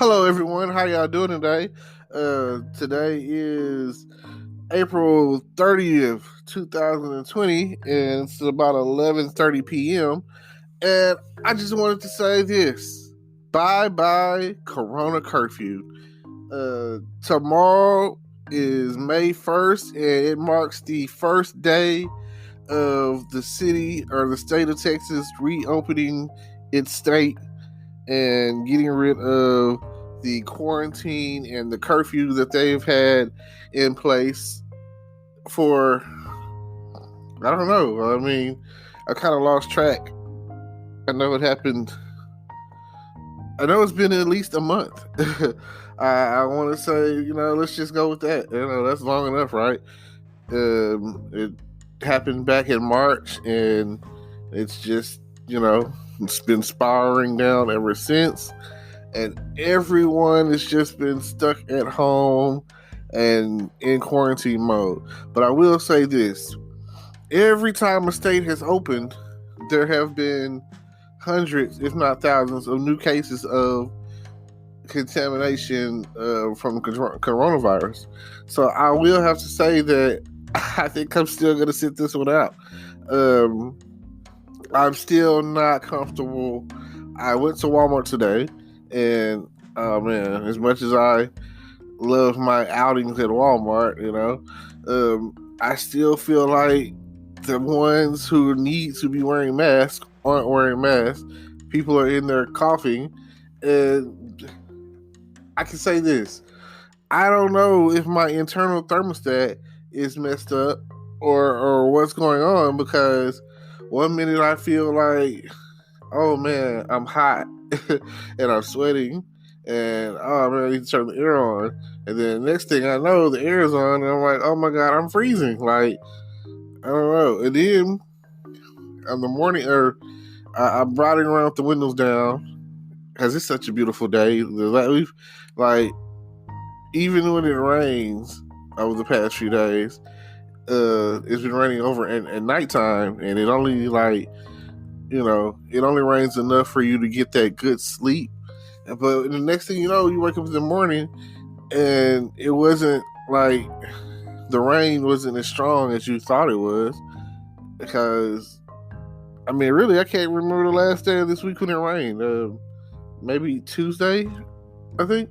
Hello, everyone. How y'all doing today? Today is April 30th, 2020, and it's about 11:30 p.m. And I just wanted to say this. Bye Corona Curfew. Tomorrow is May 1st, and it marks the first day of the city or the state of Texas reopening its state and getting rid of the quarantine and the curfew that they've had in place for, I don't know. I mean, I kind of lost track. I know it happened. I know it's been at least a month. I want to say, let's just go with that. That's long enough, right? It happened back in March, and it's just, it's been spiraling down ever since. And everyone has just been stuck at home and in quarantine mode. But I will say this. Every time a state has opened, there have been hundreds, if not thousands, of new cases of contamination from coronavirus. So I will have to say that I think I'm still going to sit this one out. I'm still not comfortable. I went to Walmart today, and oh man, as much as I love my outings at Walmart, I still feel like the ones who need to be wearing masks aren't wearing masks. People are in there coughing, and I can say this. I don't know if my internal thermostat is messed up or what's going on, because one minute I feel like, oh man, I'm hot and I'm sweating, and oh man, I need to turn the air on. And then the next thing I know, the air is on, and I'm like, oh my god, I'm freezing. Like, I don't know. And then in the morning, I'm riding around with the windows down, because it's such a beautiful day. Even when it rains over the past few days, it's been raining over at nighttime, and it only it only rains enough for you to get that good sleep. But the next thing you know, you wake up in the morning, and it wasn't like the rain wasn't as strong as you thought it was. Because, I mean, really, I can't remember the last day of this week when it rained. Maybe Tuesday, I think.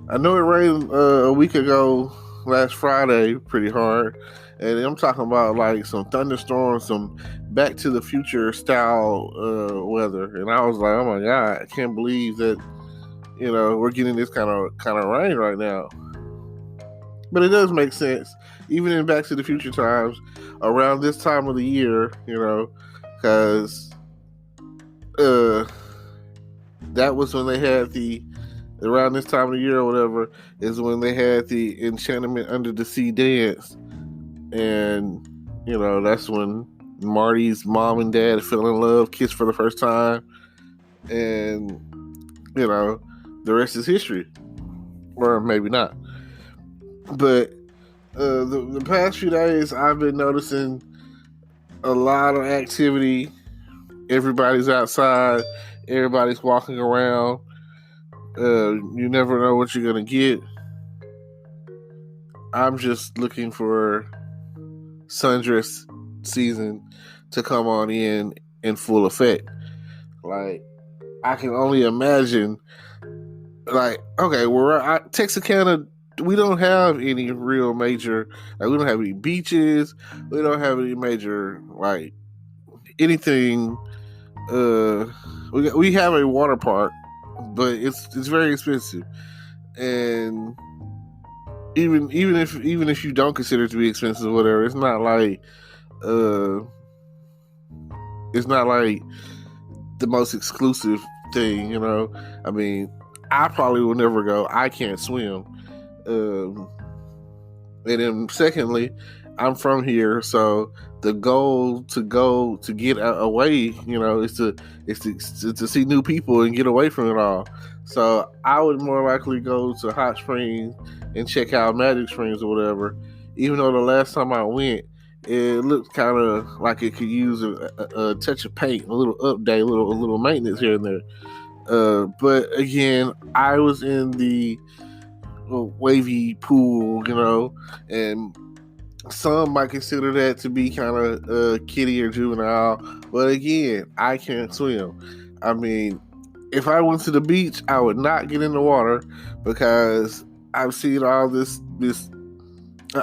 I know it rained a week ago, last Friday, pretty hard. And I'm talking about like some thunderstorms, some Back to the Future style weather. And I was like, oh my god, I can't believe that we're getting this kind of rain right now. But it does make sense, even in Back to the Future times, around this time of the year, because that was when they had around this time of the year or whatever, is when they had the Enchantment Under the Sea dance. And, that's when Marty's mom and dad fell in love, kissed for the first time. And, the rest is history. Or maybe not. But the past few days, I've been noticing a lot of activity. Everybody's outside. Everybody's walking around. You never know what you're going to get. I'm just looking for sundress season to come on in full effect. Like, I can only imagine, like, okay, Texarkana, we don't have any real major, we don't have any beaches, we don't have any major, like, anything. We have a water park, but it's very expensive. And even if you don't consider it to be expensive or whatever, it's not like the most exclusive thing, I mean, I probably will never go. I can't swim. And then secondly, I'm from here, so the goal to get away, is to see new people and get away from it all. So I would more likely go to Hot Springs and check out Magic Springs or whatever. Even though the last time I went, it looked kind of like it could use a touch of paint, a little update, a little maintenance here and there. But again, I was in the wavy pool, and some might consider that to be kind of kiddie or juvenile. But again, I can't swim. I mean, if I went to the beach, I would not get in the water because I've seen all this.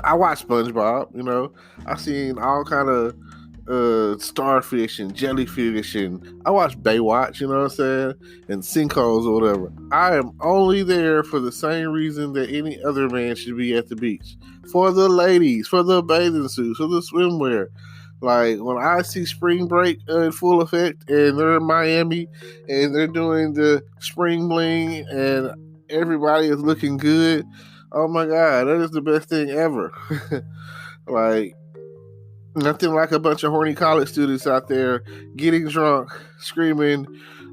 I watch SpongeBob. I've seen all kind of starfish and jellyfish, and I watch Baywatch, you know what I'm saying, and sinkholes or whatever. I am only there for the same reason that any other man should be at the beach. For the ladies, for the bathing suits, for the swimwear. Like when I see spring break in full effect and they're in Miami and they're doing the spring bling and everybody is looking good, oh my God, that is the best thing ever. Like, nothing like a bunch of horny college students out there getting drunk, screaming,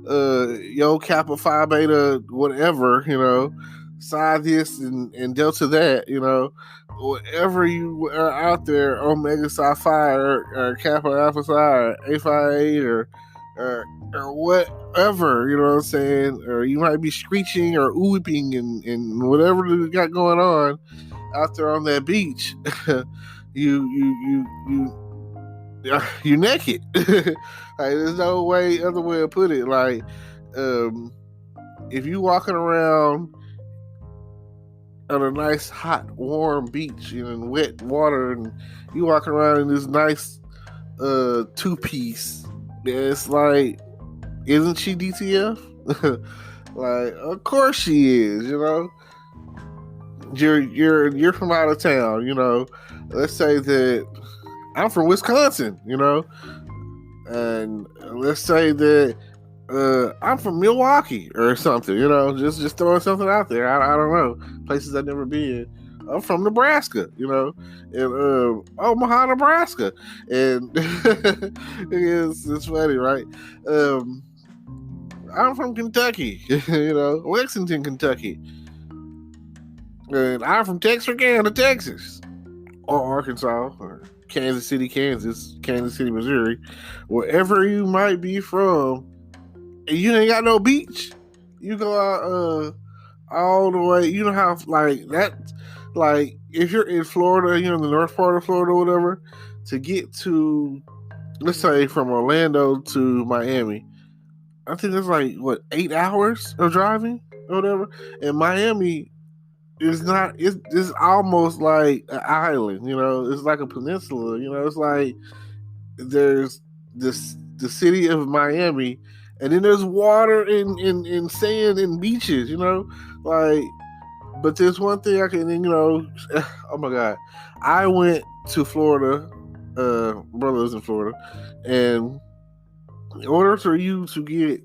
yo, Kappa Phi Beta, whatever, Psi this and Delta that, whatever you are out there, Omega Psi Phi or Kappa Alpha Psi or A Phi 8 or whatever, you know what I'm saying? Or you might be screeching or whooping and whatever you got going on out there on that beach. You're naked. Like, there's no other way to put it. Like, if you walking around on a nice, hot, warm beach in wet water, and you walking around in this nice two-piece, it's like, isn't she DTF? Like, of course she is. You're from out of town. Let's say that I'm from Wisconsin, and let's say that I'm from Milwaukee or something, just throwing something out there. I don't know, places I've never been. I'm from Nebraska, and Omaha, Nebraska, and it's funny, right? I'm from Kentucky, Lexington, Kentucky, and I'm from Texarkana, Texas, or Arkansas, or Kansas City, Kansas, Kansas City, Missouri, wherever you might be from, and you ain't got no beach. You go out all the way. You know how like that, like if you're in Florida, in the north part of Florida or whatever, to get to, let's say from Orlando to Miami, I think it's like 8 hours of driving or whatever. And Miami is not. It's almost like an island. It's like a peninsula. It's like there's the city of Miami, and then there's water and sand and beaches. Like. But there's one thing I can. Oh my God, I went to Florida. Brother lives in Florida, and in order for you to get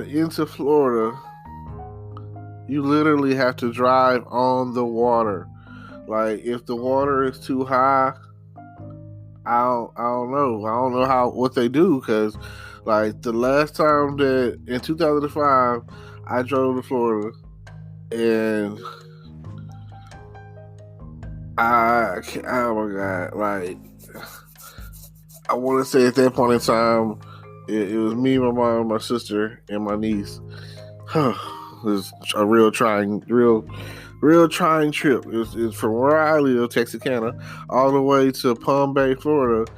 into Florida, you literally have to drive on the water. Like, if the water is too high, I don't know. I don't know what they do, because like the last time that in 2005 I drove to Florida, and oh my God, like, I want to say at that point in time, it was me, my mom, my sister, and my niece. It was a real trying trip. It's from where I live, Texarkana, all the way to Palm Bay, Florida.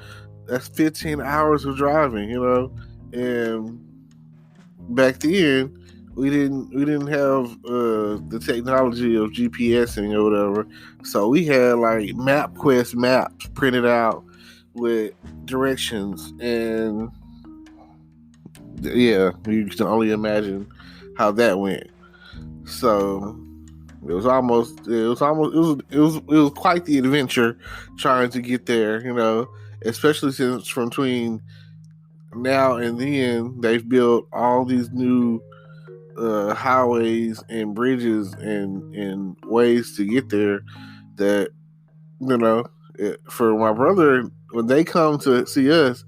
That's 15 hours of driving, and back then we didn't have the technology of GPSing or whatever, so we had like MapQuest maps printed out with directions, and yeah, you can only imagine how that went. So it was quite the adventure trying to get there, especially since from between now and then they've built all these new highways and bridges and ways to get there that, for my brother, when they come to see us,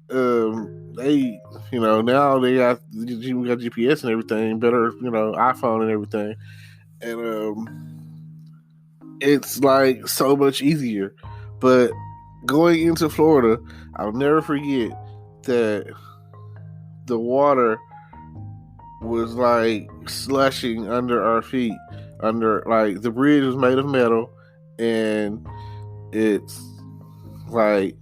they, now we got GPS and everything, better, iPhone and everything, and it's like so much easier. But going into Florida, I'll never forget that the water was like slushing under our feet. Under, like, the bridge was made of metal, and it's like,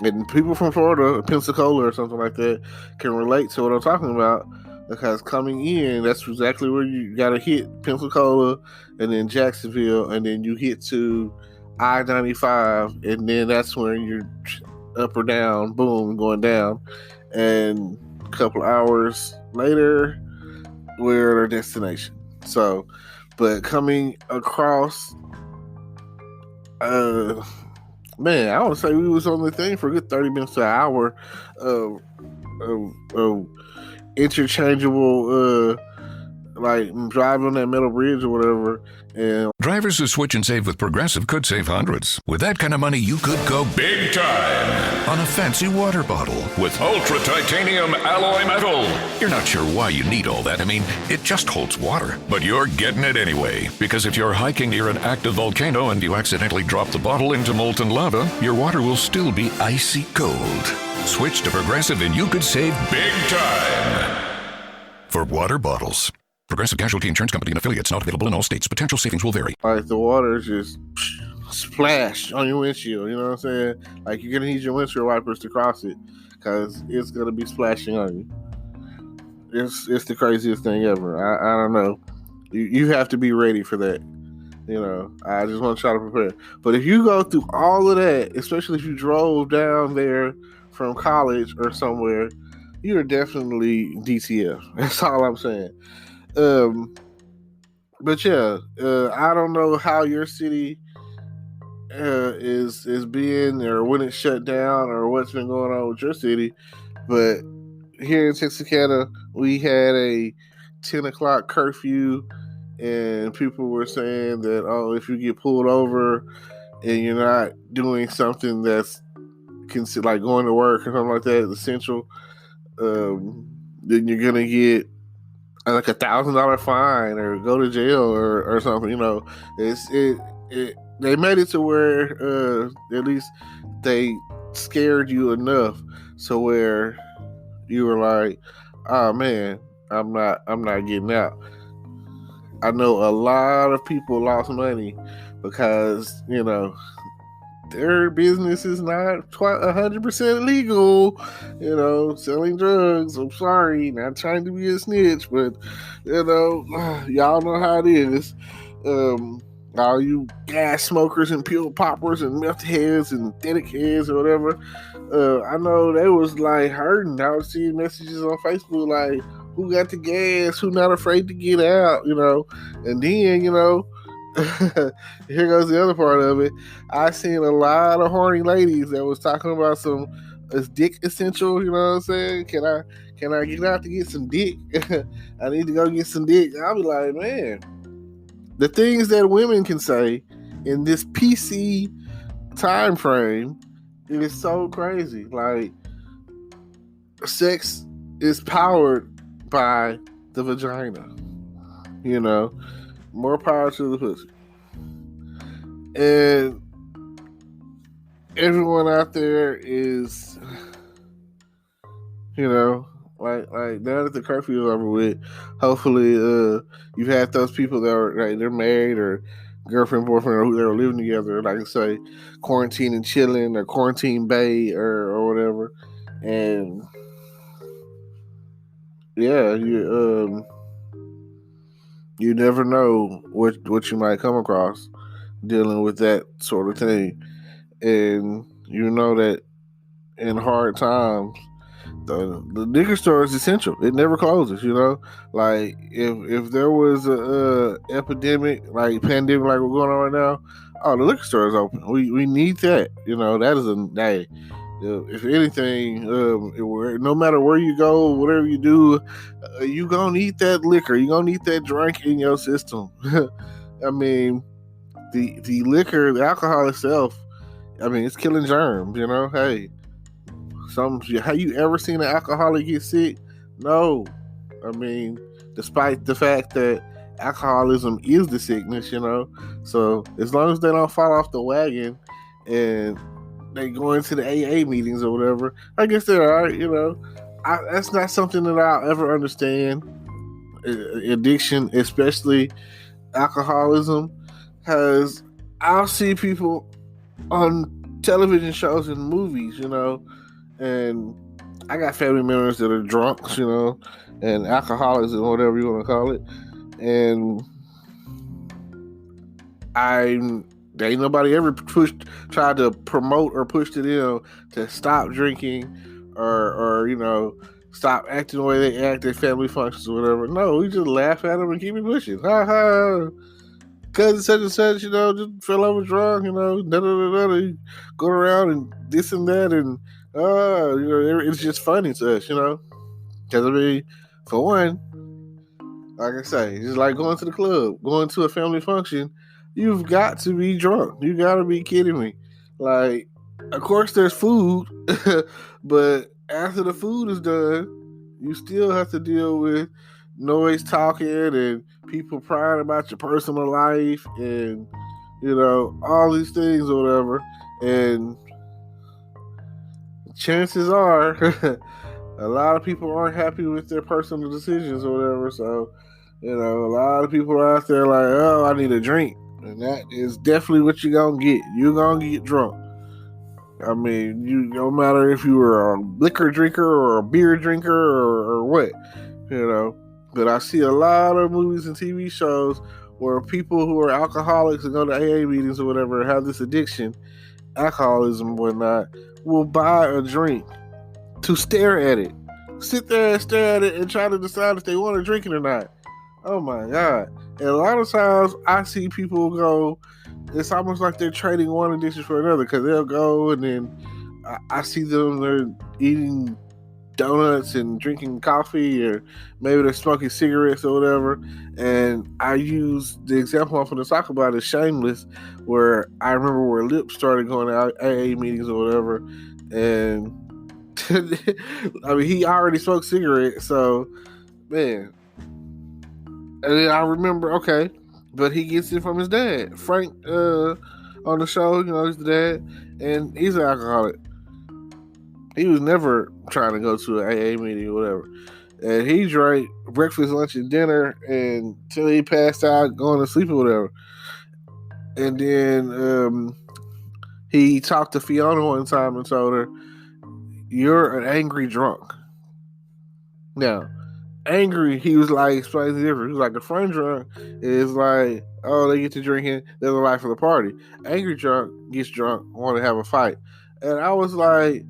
and people from Florida, Pensacola or something like that, can relate to what I'm talking about, because coming in, that's exactly where you gotta hit Pensacola, and then Jacksonville, and then you hit to I-95, and then that's when you're up or down, boom, going down, and a couple hours later, we're at our destination. So, but coming across, man, I would say we was on the thing for a good 30 minutes to an hour of interchangeable, like driving on that metal bridge or whatever. And drivers who switch and save with Progressive could save hundreds. With that kind of money, you could go big time on a fancy water bottle with ultra titanium alloy metal. You're not sure why you need all that. I mean, it just holds water, but you're getting it anyway. Because if you're hiking near an active volcano and you accidentally drop the bottle into molten lava, your water will still be icy cold. Switch to Progressive and you could save big time. For water bottles. Progressive Casualty Insurance Company and affiliates, not available in all states. Potential savings will vary. Like, the water just splash on your windshield, you know what I'm saying? Like, you're going to need your windshield wipers to cross it, because it's going to be splashing on you. It's the craziest thing ever. I don't know. You have to be ready for that. You know, I just want to try to prepare. But if you go through all of that, especially if you drove down there from college or somewhere, you're definitely DTF. That's all I'm saying. But yeah, I don't know how your city is being, or when it's shut down, or what's been going on with your city. But here in Texarkana, we had a 10 o'clock curfew, and people were saying that, oh, if you get pulled over and you're not doing something that's like going to work or something like that, essential, then you're gonna get like $1,000 fine or go to jail or something. You know, they made it to where at least they scared you enough so where you were like, oh man, I'm not getting out. I know a lot of people lost money because, you know, their business is not 100% legal, you know, selling drugs. I'm sorry, not trying to be a snitch, but, you know, y'all know how it is. All you gas smokers and pill poppers and meth heads and synthetic heads or whatever, I know they was like hurting. I was seeing messages on Facebook like, who got the gas, who not afraid to get out, you know, and then, you know, here goes the other part of it. I seen a lot of horny ladies that was talking about some dick essential. You know what I'm saying? Can I get out to get some dick? I need to go get some dick. I'll be like, man, the things that women can say in this PC time frame, it is so crazy. Like, sex is powered by the vagina. You know. More power to the pussy. And everyone out there is, you know, like now that the curfew is over with, hopefully you've had those people that are like, they're married or girlfriend, boyfriend, or who they were living together, like say quarantine and chilling or quarantine bay or whatever. And yeah, you never know what you might come across dealing with that sort of thing. And you know that in hard times, the liquor store is essential. It never closes, you know? Like, if there was a epidemic, like pandemic like we're going on right now, oh, the liquor store is open. We need that. You know, that is a day. If anything, no matter where you go, whatever you do, you gonna need that liquor. You gonna need that drink in your system. I mean, the liquor, the alcohol itself, I mean, it's killing germs. You know, hey, have you ever seen an alcoholic get sick? No. I mean, despite the fact that alcoholism is the sickness, you know. So as long as they don't fall off the wagon and they go into the AA meetings or whatever, I guess they're all right, you know. that's not something that I'll ever understand. Addiction, especially alcoholism, because I'll see people on television shows and movies, and I got family members that are drunks, and alcoholics and whatever you want to call it, and there ain't nobody ever tried to promote or push to them to stop drinking or stop acting the way they act at family functions or whatever. No, we just laugh at them and keep it pushing. Ha ha. Cousin such and such, just fell over drunk, go around and this and that, and it's just funny to us, because for one, like I say, it's like going to the club, going to a family function. You've got to be drunk. You got to be kidding me. Like, of course, there's food, but after the food is done, you still have to deal with noise talking and people prying about your personal life and, all these things or whatever. And chances are, a lot of people aren't happy with their personal decisions or whatever. So, a lot of people are out there like, oh, I need a drink. And that is definitely what you're going to get. You're going to get drunk. I mean, no matter if you were a liquor drinker or a beer drinker or what, But I see a lot of movies and TV shows where people who are alcoholics and go to AA meetings or whatever, have this addiction, alcoholism and whatnot, will buy a drink to stare at it. Sit there and stare at it and try to decide if they want to drink it or not. Oh my God. And a lot of times I see people go, it's almost like they're trading one addiction for another, because they'll go and then I see them, they're eating donuts and drinking coffee, or maybe they're smoking cigarettes or whatever. And I use the example I'm going to talk about is Shameless, where I remember where Lip started going to AA meetings or whatever. And he already smoked cigarettes, so man. And then I remember, okay, but he gets it from his dad, Frank, on the show. He's the dad, and he's an alcoholic. He was never trying to go to an AA meeting or whatever, and he drank breakfast, lunch, and dinner until he passed out, going to sleep or whatever. And then he talked to Fiona one time and told her, "You're an angry drunk." Now, angry, he was like, explains the difference. He was like, a friend drunk is like, oh, they get to drinking, they're the life of the party. Angry drunk gets drunk, want to have a fight. And I was like,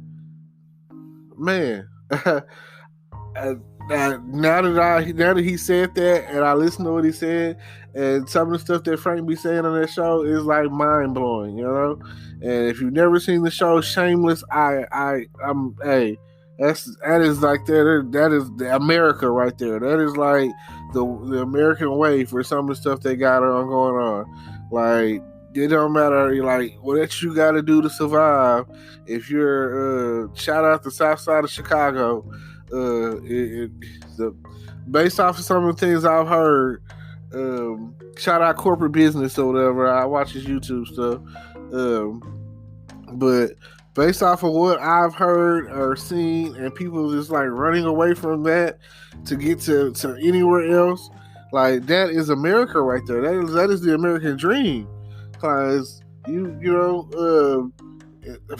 man, now that he said that, and I listened to what he said, and some of the stuff that Frank be saying on that show is like mind blowing, And if you've never seen the show Shameless, I'm that is like that is the America right there. That is like the American way for some of the stuff they got on going on. Like, it don't matter like what you got to do to survive. If you're shout out the South Side of Chicago, based off of some of the things I've heard, shout out corporate business or whatever. I watch his YouTube stuff, but based off of what I've heard or seen, and people just like running away from that to get to anywhere else, like that is America right there. That is the American dream, because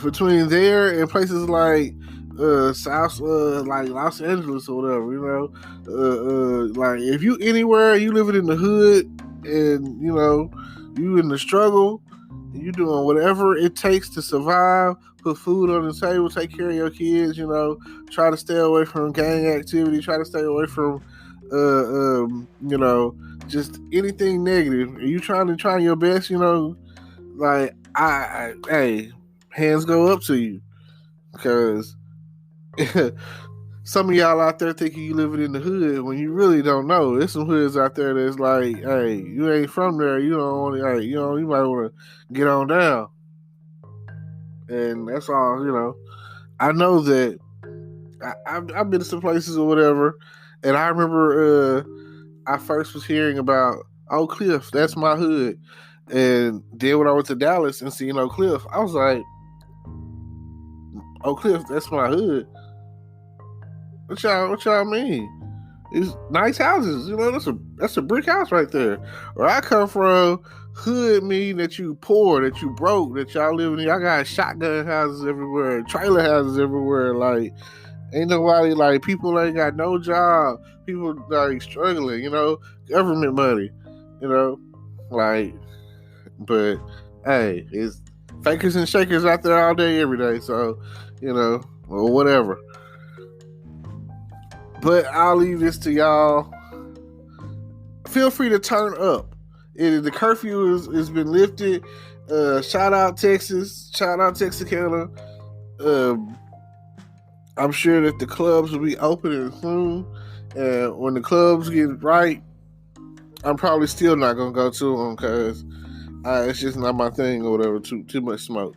between there and places like South, like Los Angeles or whatever, like if you anywhere, you living in the hood, and you in the struggle, you doing whatever it takes to survive, put food on the table, take care of your kids, try to stay away from gang activity, try to stay away from just anything negative. Are you trying your best, like hey, hands go up to you, because some of y'all out there thinking you living in the hood when you really don't know. There's some hoods out there that's like, hey, you ain't from there. You don't want to, hey, you might want to get on down. And that's all, I know that I've been to some places or whatever, and I remember I first was hearing about Oak Cliff. That's my hood. And then when I went to Dallas and seen Oak Cliff, I was like, Oak Cliff, that's my hood. What y'all mean? It's nice houses, that's a brick house right there. Where I come from, hood mean that you poor, that you broke, that y'all living. Y'all got shotgun houses everywhere, trailer houses everywhere. Like, ain't nobody, like, people ain't got no job. People like struggling, government money, like. But hey, it's fakers and shakers out there all day, every day. So, or whatever. But I'll leave this to y'all. Feel free to turn up. The curfew has been lifted. Shout out Texas. Shout out Texarkana. I'm sure that the clubs will be opening soon. And when the clubs get right, I'm probably still not going to go to them because it's just not my thing or whatever. Too much smoke.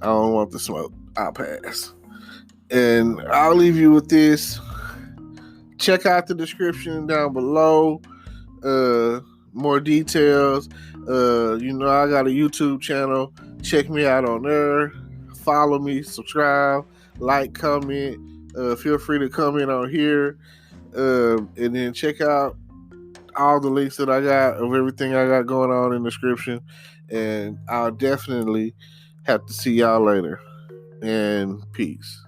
I don't want the smoke. I'll pass. And I'll leave you with this. Check out the description down below. More details. I got a YouTube channel. Check me out on there. Follow me, subscribe, like, comment. Feel free to comment on here. And then check out all the links that I got of everything I got going on in the description. And I'll definitely have to see y'all later. And peace.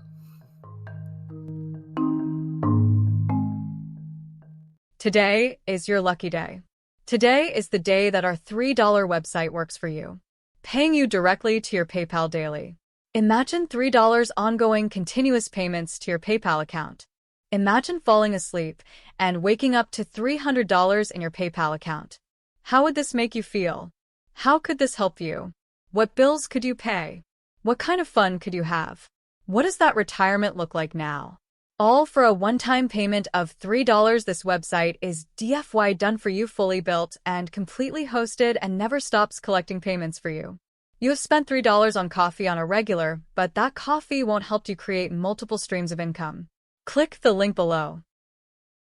Today is your lucky day. Today is the day that our $3 website works for you, paying you directly to your PayPal daily. Imagine $3 ongoing continuous payments to your PayPal account. Imagine falling asleep and waking up to $300 in your PayPal account. How would this make you feel? How could this help you? What bills could you pay? What kind of fun could you have? What does that retirement look like now? All for a one-time payment of $3. This website is DFY done for you, fully built and completely hosted, and never stops collecting payments for you. You have spent $3 on coffee on a regular, but that coffee won't help you create multiple streams of income. Click the link below.